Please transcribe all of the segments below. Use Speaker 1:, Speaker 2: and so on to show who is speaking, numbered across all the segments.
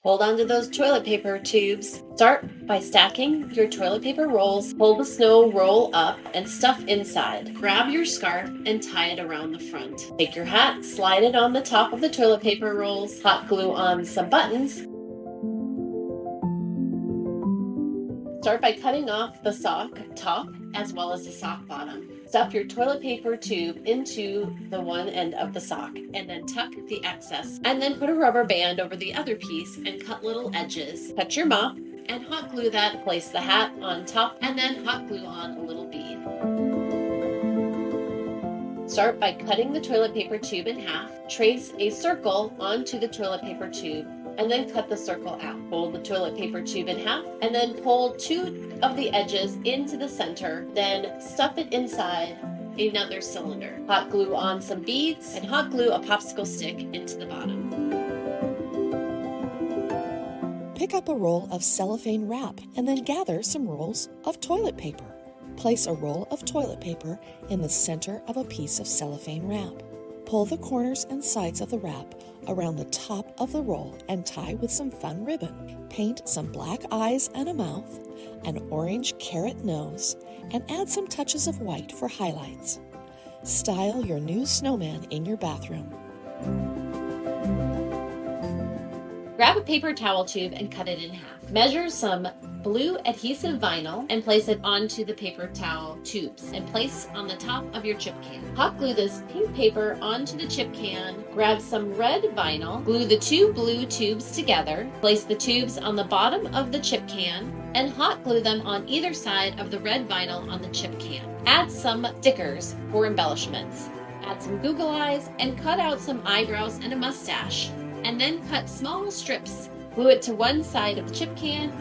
Speaker 1: Hold on to those toilet paper tubes. Start by stacking your toilet paper rolls. Pull the snow roll up and stuff inside. Grab your scarf and tie it around the front. Take your hat, slide it on the top of the toilet paper rolls. Hot glue on some buttons. Start by cutting off the sock top as well as the sock bottom. Stuff your toilet paper tube into the one end of the sock and then tuck the excess. And then put a rubber band over the other piece and cut little edges. Cut your mop and hot glue that. Place the hat on top and then hot glue on a little bead. Start by cutting the toilet paper tube in half. Trace a circle onto the toilet paper tube and then cut the circle out. Fold the toilet paper tube in half and then pull two of the edges into the center, then stuff it inside another cylinder. Hot glue on some beads and hot glue a popsicle stick into the bottom.
Speaker 2: Pick up a roll of cellophane wrap and then gather some rolls of toilet paper. Place a roll of toilet paper in the center of a piece of cellophane wrap. Pull the corners and sides of the wrap around the top of the roll and tie with some fun ribbon. Paint some black eyes and a mouth, an orange carrot nose, and add some touches of white for highlights. Style your new snowman in your bathroom.
Speaker 1: Grab a paper towel tube and cut it in half. Measure some blue adhesive vinyl and place it onto the paper towel tubes and place on the top of your chip can. Hot glue this pink paper onto the chip can. Grab some red vinyl, glue the two blue tubes together, place the tubes on the bottom of the chip can, and hot glue them on either side of the red vinyl on the chip can. Add some stickers for embellishments. Add some Google eyes and cut out some eyebrows and a mustache, and then cut small strips. Glue it to one side of the chip can.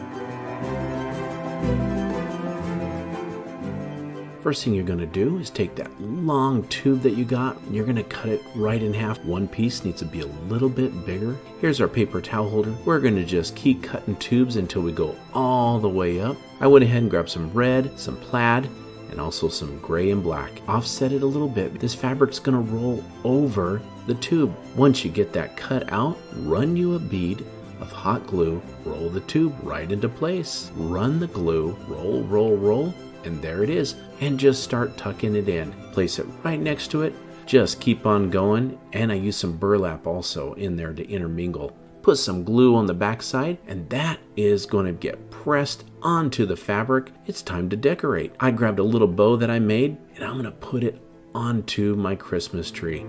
Speaker 3: First thing you're going to do is take that long tube that you got and you're going to cut it right in half. One piece needs to be a little bit bigger. Here's our paper towel holder. We're going to just keep cutting tubes until we go all the way up. I went ahead and grabbed some red, some plaid, and also some gray and black. Offset it a little bit. This fabric's going to roll over the tube. Once you get that cut out, run you a bead of hot glue, roll the tube right into place. Run the glue, roll, roll, roll, and there it is. And just start tucking it in. Place it right next to it. Just keep on going. And I use some burlap also in there to intermingle. Put some glue on the back side, and that is going to get pressed onto the fabric. It's time to decorate. I grabbed a little bow that I made, and I'm going to put it onto my Christmas tree.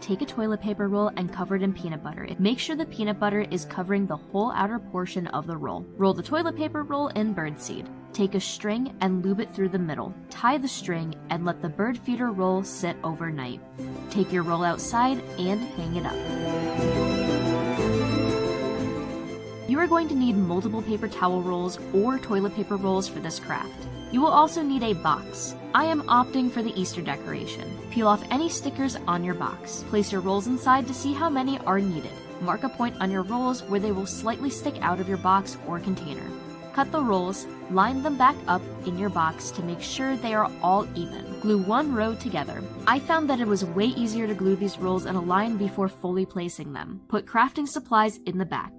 Speaker 4: Take a toilet paper roll and cover it in peanut butter. Make sure the peanut butter is covering the whole outer portion of the roll. Roll the toilet paper roll in birdseed. Take a string and lube it through the middle. Tie the string and let the bird feeder roll sit overnight. Take your roll outside and hang it up. You are going to need multiple paper towel rolls or toilet paper rolls for this craft. You will also need a box. I am opting for the Easter decoration. Peel off any stickers on your box. Place your rolls inside to see how many are needed. Mark a point on your rolls where they will slightly stick out of your box or container. Cut the rolls, line them back up in your box to make sure they are all even. Glue one row together. I found that it was way easier to glue these rolls in a line before fully placing them. Put crafting supplies in the back.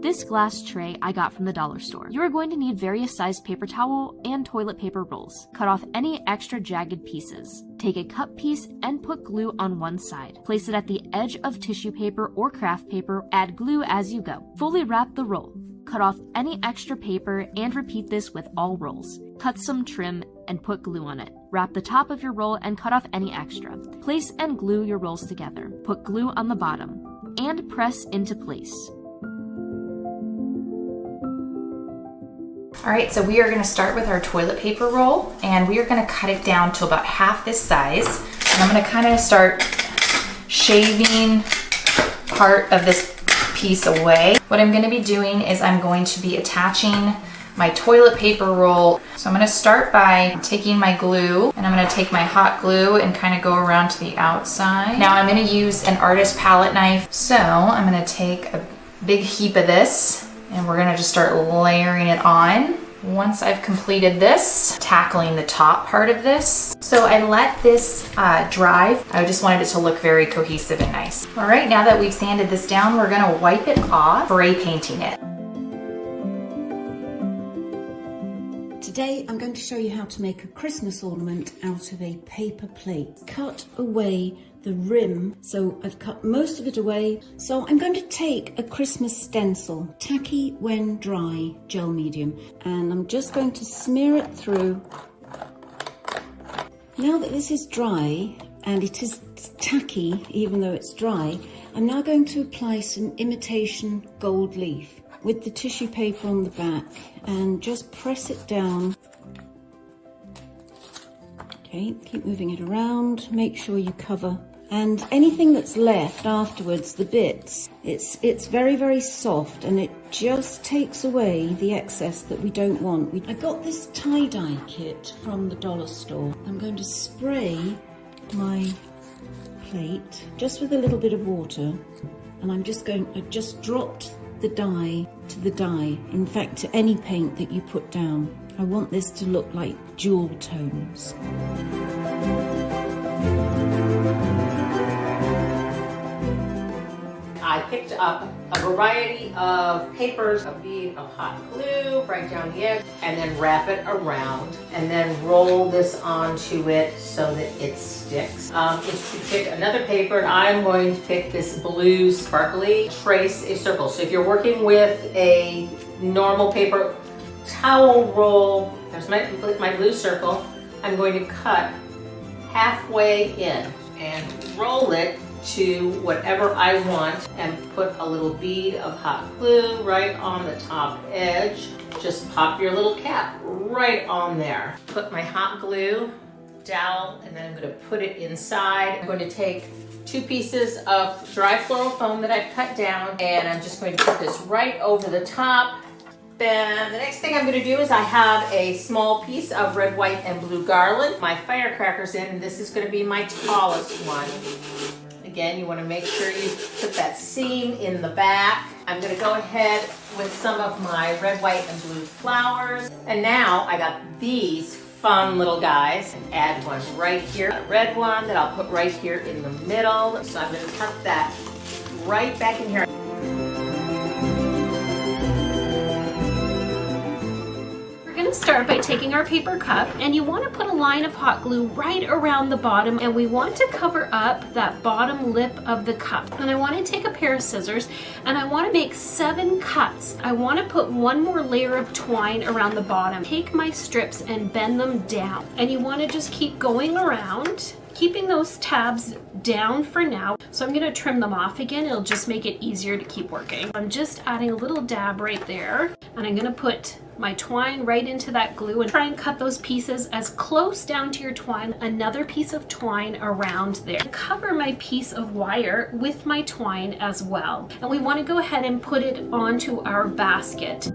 Speaker 4: This glass tray I got from the dollar store. You are going to need various sized paper towel and toilet paper rolls. Cut off any extra jagged pieces. Take a cut piece and put glue on one side. Place it at the edge of tissue paper or craft paper. Add glue as you go. Fully wrap the roll. Cut off any extra paper and repeat this with all rolls. Cut some trim and put glue on it. Wrap the top of your roll and cut off any extra. Place and glue your rolls together. Put glue on the bottom and press into place.
Speaker 5: All right, so we are gonna start with our toilet paper roll and we are gonna cut it down to about half this size. And I'm gonna kind of start shaving part of this piece away. What I'm gonna be doing is I'm going to be attaching my toilet paper roll. So I'm gonna start by taking my glue and I'm gonna take my hot glue and kind of go around to the outside. Now I'm gonna use an artist palette knife. So I'm gonna take a big heap of this and we're gonna just start layering it on. Once I've completed this, tackling the top part of this. So I let this dry. I just wanted it to look very cohesive and nice. All right, now that we've sanded this down, we're gonna wipe it off, spray painting it.
Speaker 6: Today I'm going to show you how to make a Christmas ornament out of a paper plate. Cut away the rim, so I've cut most of it away. So I'm going to take a Christmas stencil, tacky when dry, gel medium, and I'm just going to smear it through. Now that this is dry, and it is tacky even though it's dry, I'm now going to apply some imitation gold leaf with the tissue paper on the back and just press it down. Okay, keep moving it around, make sure you cover. And anything that's left afterwards, the bits, it's very, very soft, and it just takes away the excess that we don't want. I got this tie-dye kit from the dollar store. I'm going to spray my plate just with a little bit of water, and I just dropped the dye to the dye, in fact to any paint that you put down. I want this to look like jewel tones.
Speaker 7: I picked up a variety of papers, a bead of hot glue, right down the edge, and then wrap it around, and then roll this onto it so that it sticks. If you pick another paper, and I'm going to pick this blue sparkly, trace a circle. So if you're working with a normal paper towel roll, there's my blue circle, I'm going to cut halfway in and roll it to whatever I want and put a little bead of hot glue right on the top edge. Just pop your little cap right on there. Put my hot glue down, and then I'm going to put it inside. I'm going to take 2 pieces of dry floral foam that I've cut down, and I'm just going to put this right over the top. Then the next thing I'm going to do is I have a small piece of red, white, and blue garland. My firecrackers in, and this is going to be my tallest one. Again, you want to make sure you put that seam in the back. I'm going to go ahead with some of my red, white, and blue flowers. And now I got these fun little guys. Add one right here, a red one that I'll put right here in the middle. So I'm going to tuck that right back in here.
Speaker 1: Start by taking our paper cup, and you want to put a line of hot glue right around the bottom, and we want to cover up that bottom lip of the cup. And I want to take a pair of scissors, and I want to make 7 cuts. I want to put one more layer of twine around the bottom. Take my strips and bend them down, and you want to just keep going around, keeping those tabs down for now. So I'm going to trim them off again. It'll just make it easier to keep working. I'm just adding a little dab right there, and I'm going to put my twine right into that glue and try and cut those pieces as close down to your twine. Another piece of twine around there. Cover my piece of wire with my twine as well. And we want to go ahead and put it onto our basket.